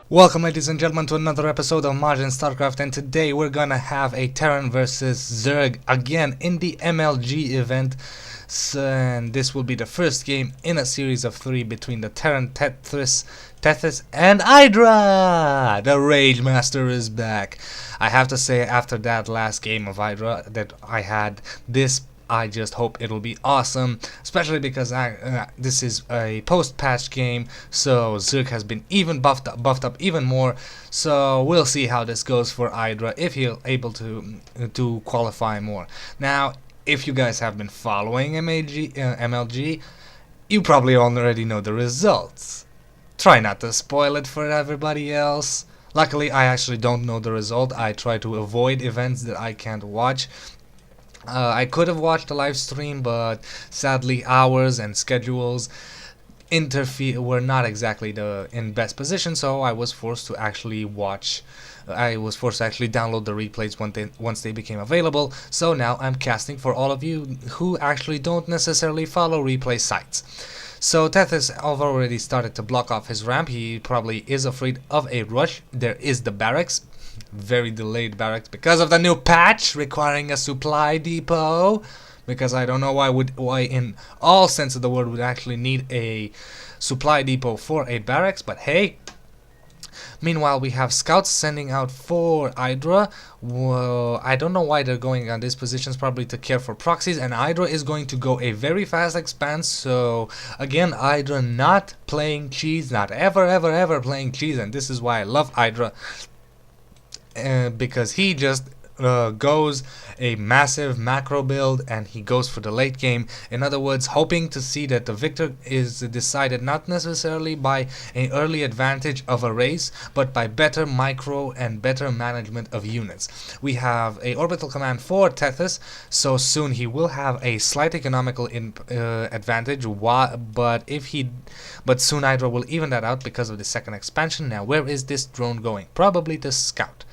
Welcome, ladies and gentlemen, to another episode of Majin Starcraft, and today we're gonna have a Terran versus Zerg again in the MLG event. And this will be the first game in a series of 3 between the Terran Tethys and IdrA! The Rage Master is back. I have to say, after that last game of IdrA that I had, I just hope it'll be awesome, especially because this is a post-patch game, so Zerg has been even buffed up even more. So we'll see how this goes for IdrA if he'll able to qualify more. Now, if you guys have been following MLG, you probably already know the results. Try not to spoil it for everybody else. Luckily, I actually don't know the result. I try to avoid events that I can't watch. I could have watched the live stream, but sadly hours and schedules were not exactly in best position, so I was forced to actually download the replays once they became available. So now I'm casting for all of you who actually don't necessarily follow replay sites. So Tethys have already started to block off his ramp. He probably is afraid of a rush. There is the barracks. Very delayed barracks because of the new patch requiring a supply depot, because I don't know why in all sense of the word would actually need a supply depot for a barracks, but hey. Meanwhile, we have scouts sending out for IdrA. Well, I don't know why they're going on these positions, probably to care for proxies, and IdrA is going to go a very fast expanse. So again, IdrA not playing cheese, not ever playing cheese, and this is why I love IdrA. Because he just goes a massive macro build and he goes for the late game. In other words, hoping to see that the victor is decided not necessarily by an early advantage of a race, but by better micro and better management of units. We have a orbital command for Tethys, so soon he will have a slight economical advantage. But soon IdrA will even that out because of the second expansion. Now, where is this drone going? Probably to scout.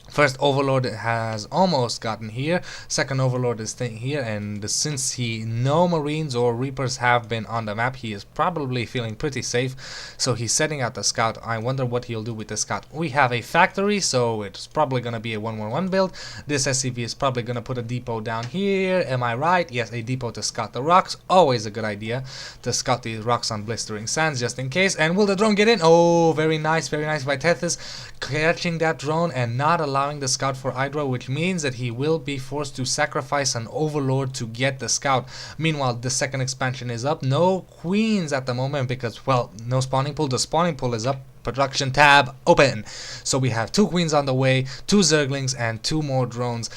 First Overlord has almost gotten here, second Overlord is staying here, and since no Marines or Reapers have been on the map, he is probably feeling pretty safe, so he's setting out the scout. I wonder what he'll do with the scout. We have a factory, so it's probably going to be a 1-1-1 build. This SCV is probably going to put a depot down here, am I right? Yes, a depot to scout the rocks, always a good idea to scout these rocks on blistering sands just in case. And will the drone get in? Oh, very nice by Tethys, catching that drone and not allowing the scout for IdrA, which means that he will be forced to sacrifice an overlord to get the scout. Meanwhile, the second expansion is up. No queens at the moment because, well, no spawning pool. The spawning pool is up. Production tab open. So we have 2 queens on the way, 2 zerglings, and 2 more drones.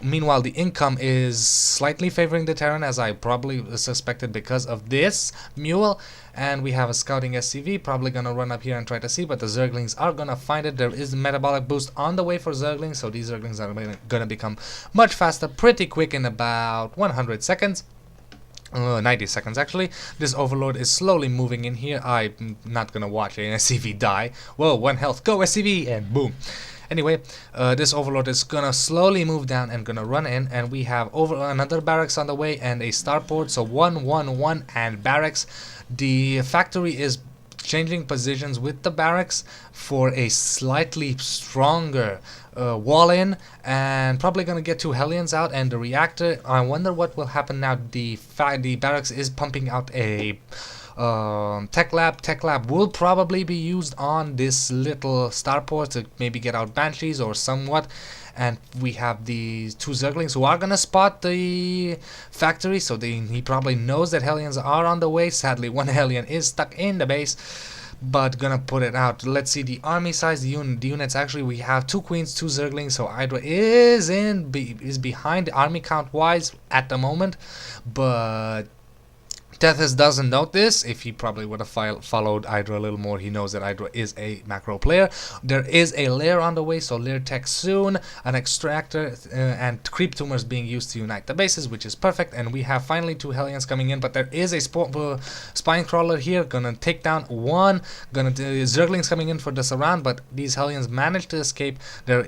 Meanwhile, the income is slightly favoring the Terran, as I probably suspected because of this mule. And we have a scouting SCV, probably gonna run up here and try to see, but the Zerglings are gonna find it. There is a metabolic boost on the way for Zerglings, so these Zerglings are gonna become much faster, pretty quick in about 100 seconds. 90 seconds actually. This Overlord is slowly moving in here. I'm not gonna watch an SCV die. Whoa, 1 health, go SCV, and boom. Anyway, this Overlord is gonna slowly move down and gonna run in, and we have another barracks on the way and a starport, so 1-1-1 and barracks. The factory is changing positions with the barracks for a slightly stronger wall in, and probably gonna get 2 Hellions out and the reactor. I wonder what will happen now. The barracks is pumping out a tech lab. Tech lab will probably be used on this little starport to maybe get out banshees or somewhat. And we have these 2 Zerglings who are gonna spot the factory, so he probably knows that Hellions are on the way. Sadly, 1 Hellion is stuck in the base, but gonna put it out. Let's see the army size, the units. Actually, we have 2 queens, 2 Zerglings, so IdrA is behind the army count wise at the moment, but Tethys doesn't note this. If he probably would have followed IdrA a little more, he knows that IdrA is a macro player. There is a lair on the way, so lair tech soon, an extractor, and creep tumors being used to unite the bases, which is perfect. And we have finally 2 Hellions coming in, but there is a spine crawler here, gonna take down 1. Zerglings coming in for the surround, but these Hellions managed to escape.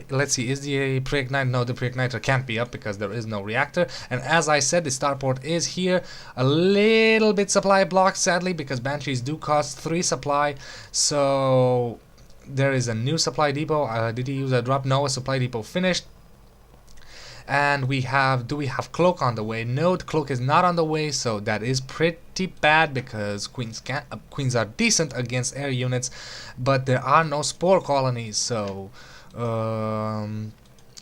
Let's see, is the pre-ignite? No, the pre-igniter can't be up because there is no reactor. And as I said, the starport is here. A little little bit supply blocked, sadly, because Banshees do cost 3 supply. So there is a new supply depot. Did he use a drop? No, a supply depot finished. And we have, do we have Cloak on the way? No, the Cloak is not on the way, so that is pretty bad because queens are decent against air units, but there are no spore colonies, so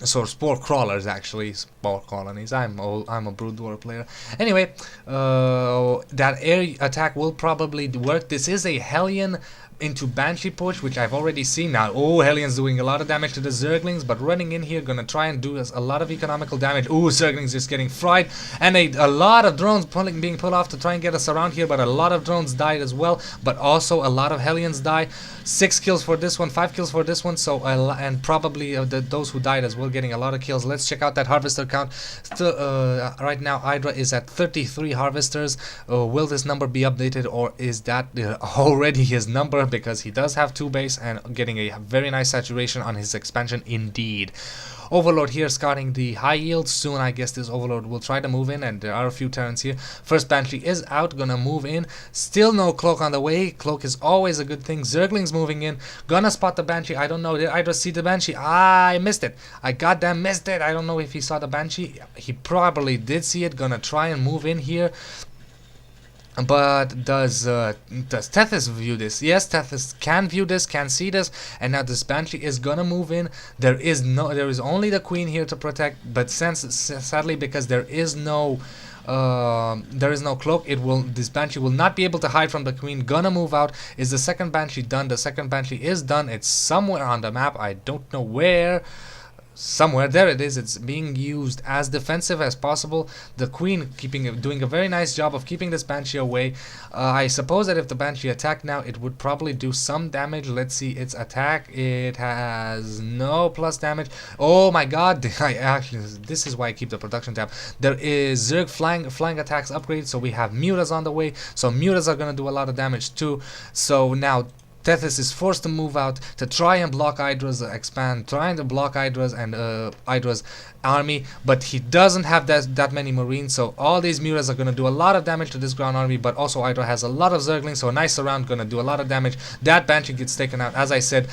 spore crawlers, actually. Spore colonies. I'm a Brood Dwarf player. Anyway, that air attack will probably work. This is a Hellion into Banshee push, which I've already seen now. Oh, Hellion's doing a lot of damage to the Zerglings, but running in here, gonna try and do a lot of economical damage. Oh, Zerglings just getting fried, and a lot of drones being pulled off to try and get us around here, but a lot of drones died as well, but also a lot of Hellions die. 6 kills for this one, 5 kills for this one, so and probably those who died as well getting a lot of kills. Let's check out that harvester count. Right now, IdrA is at 33 harvesters. Will this number be updated, or is that already his number? Because he does have 2 base and getting a very nice saturation on his expansion indeed. Overlord here scouting the high yield. Soon I guess this Overlord will try to move in, and there are a few Terrans here. First Banshee is out, gonna move in. Still no Cloak on the way. Cloak is always a good thing. Zerglings moving in. Gonna spot the Banshee. I don't know. Did I just see the Banshee? I missed it. I goddamn missed it. I don't know if he saw the Banshee. He probably did see it. Gonna try and move in here. But does Tethys view this? Yes, Tethys can view this, can see this, and now this Banshee is gonna move in. There is only the Queen here to protect, but sadly, because there is no Cloak, this Banshee will not be able to hide from the Queen. Gonna move out. Is the second Banshee done? The second Banshee is done. It's somewhere on the map. I don't know where. Somewhere there it is. It's being used as defensive as possible. The Queen doing a very nice job of keeping this Banshee away. I suppose that if the Banshee attacked now, it would probably do some damage. Let's see its attack. It has no plus damage. Oh my god. This is why I keep the production tab. There is Zerg flying attacks upgrade, so we have Mutas on the way. So Mutas are going to do a lot of damage too. So now Tethys is forced to move out to try and block IdrA's trying to block IdrA's and IdrA's army, but he doesn't have that many Marines, so all these Mutas are going to do a lot of damage to this ground army, but also IdrA has a lot of Zerglings, so a nice surround going to do a lot of damage. That Banshee gets taken out. As I said,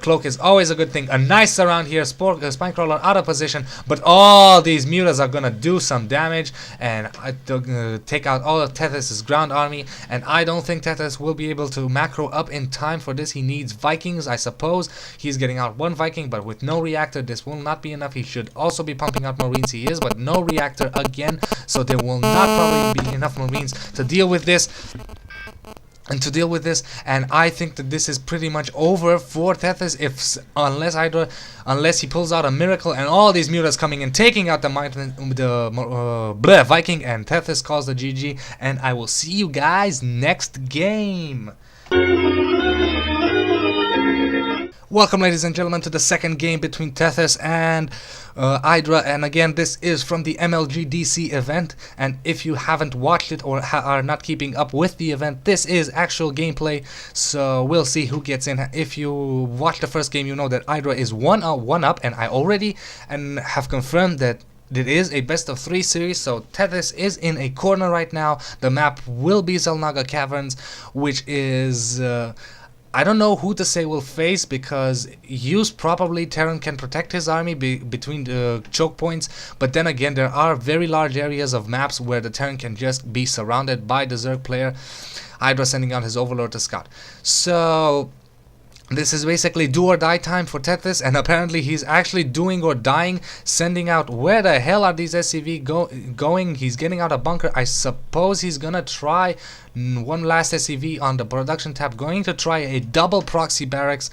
Cloak is always a good thing. A nice surround here, Spinecrawler out of position, but all these Mutas are going to do some damage and take out all of Tethys' ground army, and I don't think Tethys will be able to macro up in time for this. He needs Vikings, I suppose. He's getting out 1 Viking, but with no reactor, this will not be enough. He should also be pumping out Marines. He is, but no reactor again, so there will not probably be enough Marines to deal with this. And I think that this is pretty much over for Tethys unless he pulls out a miracle and all these Mutas coming in, taking out the Viking, and Tethys calls the GG, and I will see you guys next game. Welcome, ladies and gentlemen, to the second game between Tethys and IdrA, and again, this is from the MLG-DC event, and if you haven't watched it or are not keeping up with the event, this is actual gameplay, so we'll see who gets in. If you watched the first game, you know that IdrA is one up, and I already have confirmed that it is a best of 3 series, so Tethys is in a corner right now. The map will be Xel'Naga Caverns, which is I don't know who to say will face, because probably Terran can protect his army between the choke points, but then again there are very large areas of maps where the Terran can just be surrounded by the Zerg player. IdrA sending out his Overlord to scout. So this is basically do or die time for Tethys, and apparently he's actually doing or dying, sending out, where the hell are these SCV going? He's getting out a bunker. I suppose he's gonna try one last SCV on the production tab, going to try a double proxy barracks,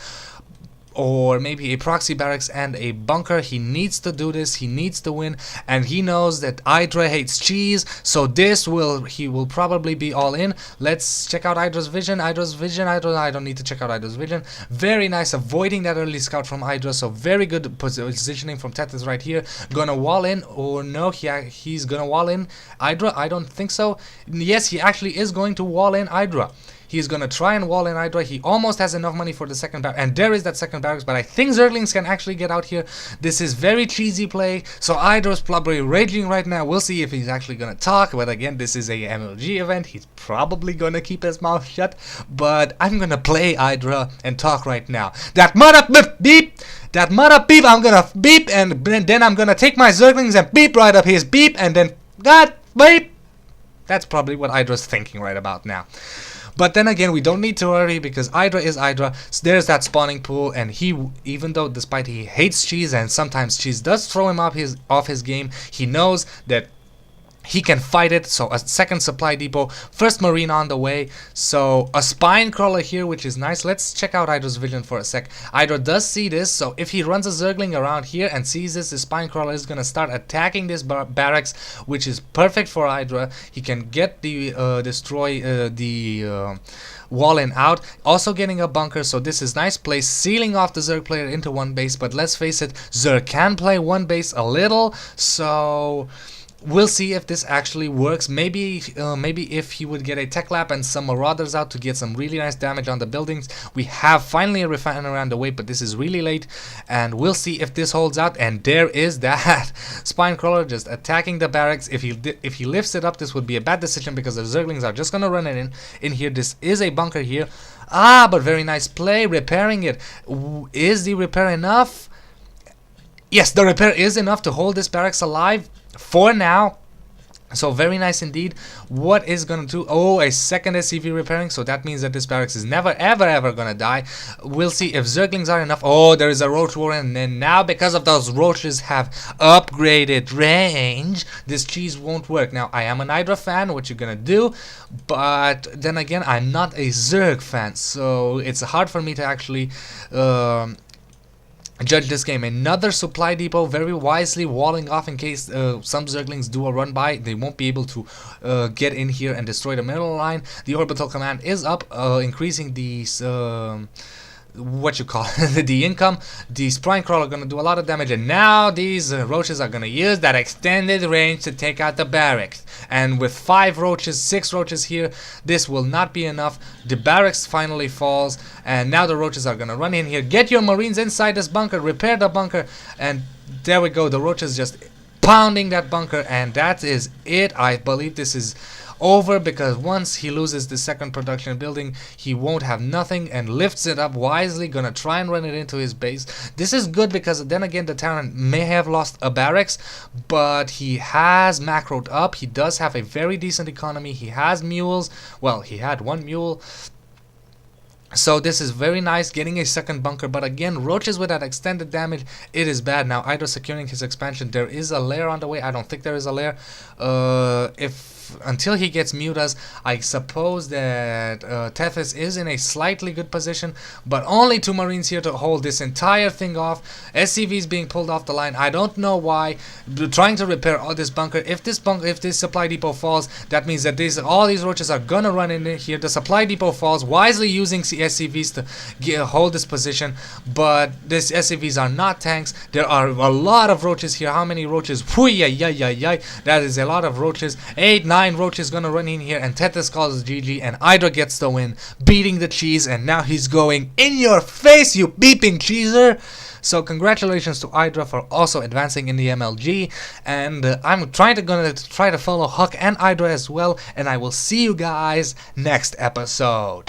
or maybe a proxy barracks and a bunker. He needs to do this. He needs to win, and he knows that IdrA hates cheese, so he will probably be all in. Let's check out IdrA's vision. I don't need to check out IdrA's vision. Very nice, avoiding that early scout from IdrA, so very good positioning from Tethys right here. Gonna wall in, or no, he's gonna wall in IdrA. I don't think so. Yes, he actually is going to wall in IdrA. He's gonna try and wall in IdrA. He almost has enough money for the second barracks, and there is that second barracks, but I think Zerglings can actually get out here. This is very cheesy play, so IdrA's probably raging right now. We'll see if he's actually gonna talk, but again, this is a MLG event. He's probably gonna keep his mouth shut, but I'm gonna play IdrA and talk right now. That mother beep! That mother beep, I'm gonna beep, and then I'm gonna take my Zerglings and beep right up his beep, and then God beep! That's probably what IdrA's thinking right about now. But then again, we don't need to worry because IdrA is IdrA. So there's that spawning pool, and he, even though despite he hates cheese and sometimes cheese does throw him off his game, he knows that he can fight it. So a second supply depot, first marine on the way, so a spine crawler here, which is nice. Let's check out IdrA's vision for a sec. IdrA does see this, so if he runs a Zergling around here and sees this, the spine crawler is gonna start attacking this barracks, which is perfect for IdrA. He can get the destroy the wall in out, also getting a bunker, so this is nice place, sealing off the Zerg player into one base. But let's face it, Zerg can play one base a little, so we'll see if this actually works. Maybe if he would get a tech lab and some marauders out to get some really nice damage on the buildings. We have finally a refiner around the way, but this is really late, and we'll see if this holds out. And there is that spine crawler just attacking the barracks. If he lifts it up, this would be a bad decision because the Zerglings are just gonna run it in here. This is a bunker here. But very nice play, repairing it. Is the repair enough? Yes, the repair is enough to hold this barracks alive for now. So very nice indeed. What is gonna do? Oh, a second SCV repairing, so that means that this barracks is never ever gonna die. We'll see if Zerglings are enough. Oh, there is a roach war, and then now because of those roaches have upgraded range, this cheese won't work. Now I am an IdrA fan, what you gonna do? But then again, I'm not a Zerg fan, so it's hard for me to actually judge this game. Another supply depot, very wisely walling off in case some Zerglings do a run by. They won't be able to get in here and destroy the middle line. The orbital command is up, increasing these what you call the income. The spine crawler are gonna do a lot of damage, and now these roaches are gonna use that extended range to take out the barracks. And with 5 roaches, 6 roaches here, this will not be enough. The barracks finally falls, and now the roaches are gonna run in here. Get your marines inside this bunker, repair the bunker, and there we go. The roaches just pounding that bunker, and that is it. I believe this is over, because once he loses the second production building, he won't have nothing, and lifts it up wisely, gonna try and run it into his base. This is good because then again, the Terran may have lost a barracks, but he has macroed up. He does have a very decent economy. He has mules. Well, he had 1 mule. So this is very nice, getting a second bunker, but again, roaches with that extended damage, it is bad. Now IdrA securing his expansion. There is a lair on the way. I don't think there is a lair. Until he gets mutas, I suppose that Tethys is in a slightly good position, but only 2 marines here to hold this entire thing off. SCVs being pulled off the line. I don't know why. They're trying to repair all this bunker. If this supply depot falls, that means that all these roaches are gonna run in here. The supply depot falls, wisely using SCVs to hold this position, but these SCVs are not tanks. There are a lot of roaches here. How many roaches? That is a lot of roaches. 8, 9 roaches gonna run in here, and Tethys calls GG, and IdrA gets the win, beating the cheese, and now he's going in your face, you beeping cheeser. So congratulations to IdrA for also advancing in the MLG, and I'm gonna try to follow Huck and IdrA as well, and I will see you guys next episode.